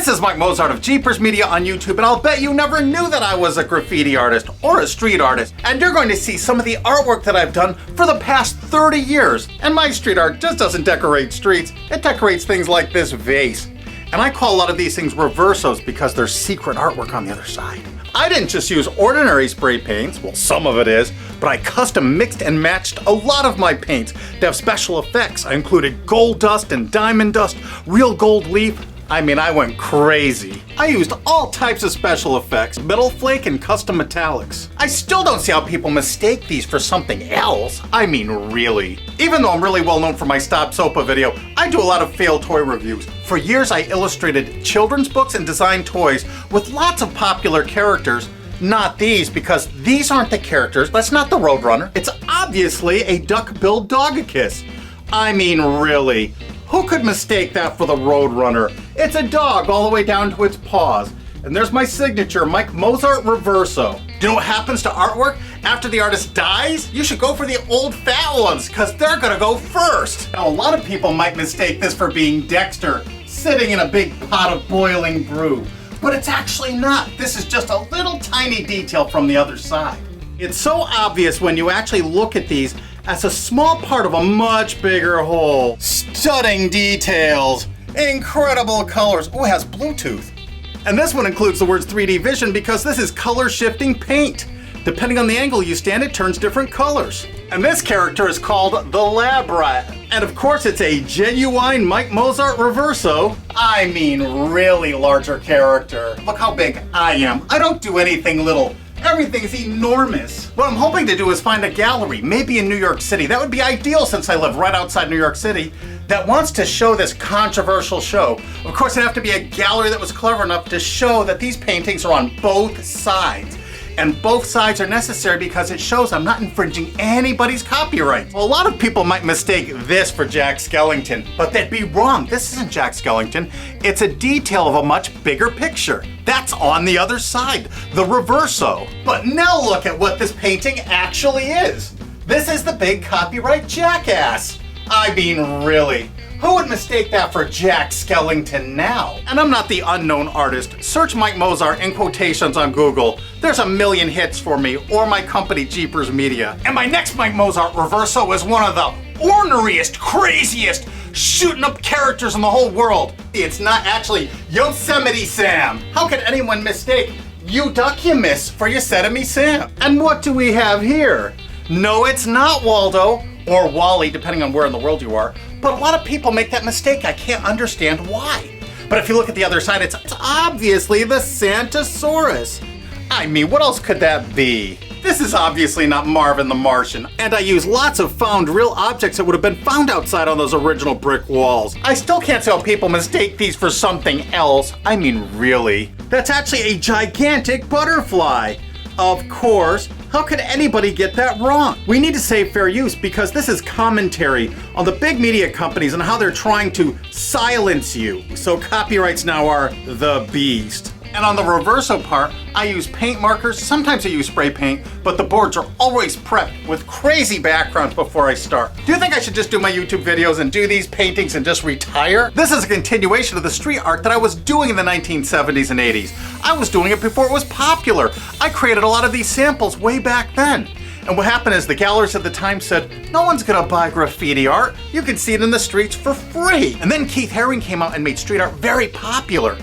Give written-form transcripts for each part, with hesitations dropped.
This is Mike Mozart of Jeepers Media on YouTube, and I'll bet you never knew that I was a graffiti artist or a street artist. And you're going to see some of the artwork that I've done for the past 30 years. And my street art just doesn't decorate streets, it decorates things like this vase. And I call a lot of these things reversos because there's secret artwork on the other side. I didn't just use ordinary spray paints, well some of it is, but I custom mixed and matched a lot of my paints to have special effects. I included gold dust and diamond dust, real gold leaf. I mean, I went crazy. I used all types of special effects, metal flake and custom metallics. I still don't see how people mistake these for something else. I mean, really. Even though I'm really well known for my Stop Sopa video, I do a lot of failed toy reviews. For years, I illustrated children's books and designed toys with lots of popular characters. Not these, because these aren't the characters. That's not the Roadrunner. It's obviously a duck-billed Dogicus. I mean, really. Who could mistake that for the Roadrunner? It's a dog all the way down to its paws. And there's my signature, Mike Mozart Reverso. Do you know what happens to artwork after the artist dies? You should go for the old fat ones, because they're gonna go first. Now, a lot of people might mistake this for being Dexter, sitting in a big pot of boiling brew. But it's actually not. This is just a little tiny detail from the other side. It's so obvious when you actually look at these as a small part of a much bigger whole. Stunning details, incredible colors. Oh, it has Bluetooth. And this one includes the words 3D vision because this is color shifting paint. Depending on the angle you stand, it turns different colors. And this character is called the Lab Rat. And of course it's a genuine Mike Mozart Reverso. I mean, really larger character. Look how big I am. I don't do anything little. Everything's enormous. What I'm hoping to do is find a gallery, maybe in New York City. That would be ideal since I live right outside New York City, that wants to show this controversial show. Of course, it'd have to be a gallery that was clever enough to show that these paintings are on both sides. And both sides are necessary because it shows I'm not infringing anybody's copyright. Well, a lot of people might mistake this for Jack Skellington, but they'd be wrong. This isn't Jack Skellington. It's a detail of a much bigger picture. That's on the other side, the Reverso. But now look at what this painting actually is. This is the big copyright jackass. I mean, really. Who would mistake that for Jack Skellington now? And I'm not the unknown artist. Search Mike Mozart in quotations on Google. There's a million hits for me, or my company, Jeepers Media. And my next Mike Mozart Reverso is one of the orneriest, craziest, shooting up characters in the whole world. It's not actually Yosemite Sam. How could anyone mistake Euduckimus for Yosemite Sam? And what do we have here? No, it's not Waldo, or Wally, depending on where in the world you are. But a lot of people make that mistake. I can't understand why. But if you look at the other side, it's obviously the Santosaurus. I mean, what else could that be? This is obviously not Marvin the Martian, and I use lots of found real objects that would have been found outside on those original brick walls. I still can't see how people mistake these for something else. I mean, really. That's actually a gigantic butterfly. Of course. How could anybody get that wrong? We need to save fair use because this is commentary on the big media companies and how they're trying to silence you. So copyrights now are the beast. And on the Reverso part, I use paint markers, sometimes I use spray paint, but the boards are always prepped with crazy backgrounds before I start. Do you think I should just do my YouTube videos and do these paintings and just retire? This is a continuation of the street art that I was doing in the 1970s and 80s. I was doing it before it was popular. I created a lot of these samples way back then. And what happened is the galleries at the time said, no one's gonna buy graffiti art. You can see it in the streets for free. And then Keith Haring came out and made street art very popular.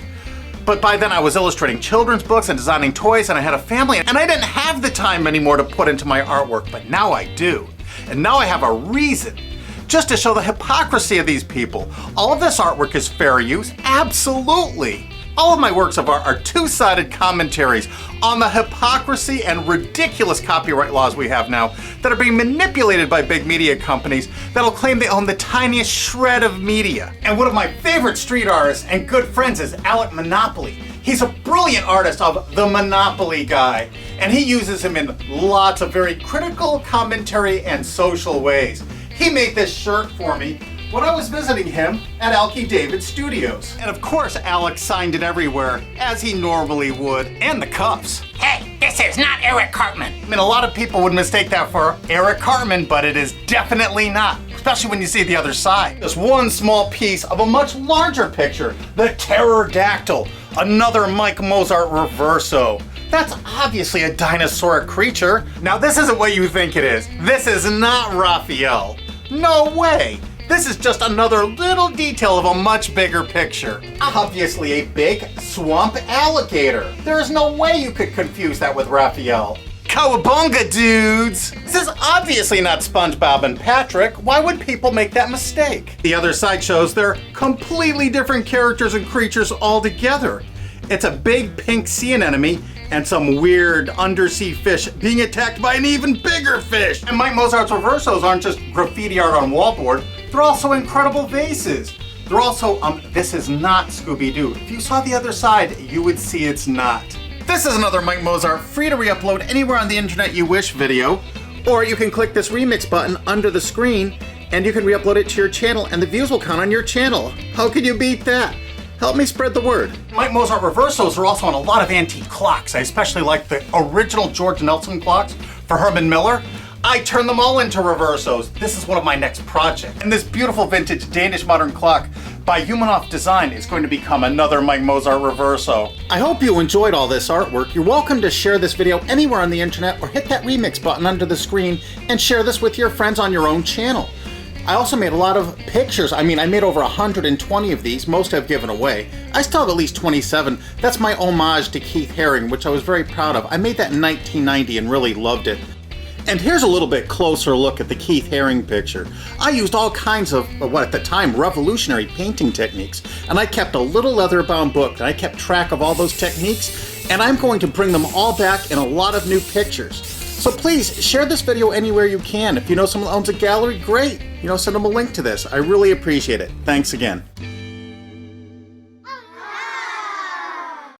But by then I was illustrating children's books and designing toys and I had a family and I didn't have the time anymore to put into my artwork, but now I do. And now I have a reason, just to show the hypocrisy of these people. All of this artwork is fair use, absolutely. All of my works of art are two-sided commentaries on the hypocrisy and ridiculous copyright laws we have now that are being manipulated by big media companies that'll claim they own the tiniest shred of media. And one of my favorite street artists and good friends is Alec Monopoly. He's a brilliant artist of the Monopoly guy, and he uses him in lots of very critical commentary and social ways. He made this shirt for me when I was visiting him at Alki David Studios. And of course, Alex signed it everywhere, as he normally would, and the cuffs. Hey, this is not Eric Cartman. I mean, a lot of people would mistake that for Eric Cartman, but it is definitely not. especially when you see the other side. Just one small piece of a much larger picture, the pterodactyl, another Mike Mozart reverso. That's obviously a dinosauric creature. Now this isn't what you think it is. This is not Raphael. No way. This is just another little detail of a much bigger picture. Obviously a big swamp alligator. There is no way you could confuse that with Raphael. Cowabunga, dudes! This is obviously not SpongeBob and Patrick. Why would people make that mistake? The other side shows they're completely different characters and creatures altogether. It's a big pink sea anemone and some weird undersea fish being attacked by an even bigger fish. And Mike Mozart's reversos aren't just graffiti art on wallboard, they're also incredible vases. They're also, this is not Scooby-Doo. If you saw the other side, you would see it's not. This is another Mike Mozart free to re-upload anywhere on the internet you wish video, or you can click this remix button under the screen and you can re-upload it to your channel and the views will count on your channel. How can you beat that? Help me spread the word. Mike Mozart reversos are also on a lot of antique clocks. I especially like the original George Nelson clocks for Herman Miller. I turn them all into reversos. This is one of my next projects. And this beautiful vintage Danish modern clock by Humanoff Design is going to become another Mike Mozart reverso. I hope you enjoyed all this artwork. You're welcome to share this video anywhere on the internet or hit that remix button under the screen and share this with your friends on your own channel. I also made a lot of pictures. I made over 120 of these. Most I've given away. I still have at least 27. That's my homage to Keith Haring, which I was very proud of. I made that in 1990 and really loved it. And here's a little bit closer look at the Keith Haring picture. I used all kinds of, what at the time, revolutionary painting techniques. And I kept a little leather-bound book, and I kept track of all those techniques, and I'm going to bring them all back in a lot of new pictures. So please, share this video anywhere you can. If you know someone owns a gallery, great. Send them a link to this. I really appreciate it. Thanks again.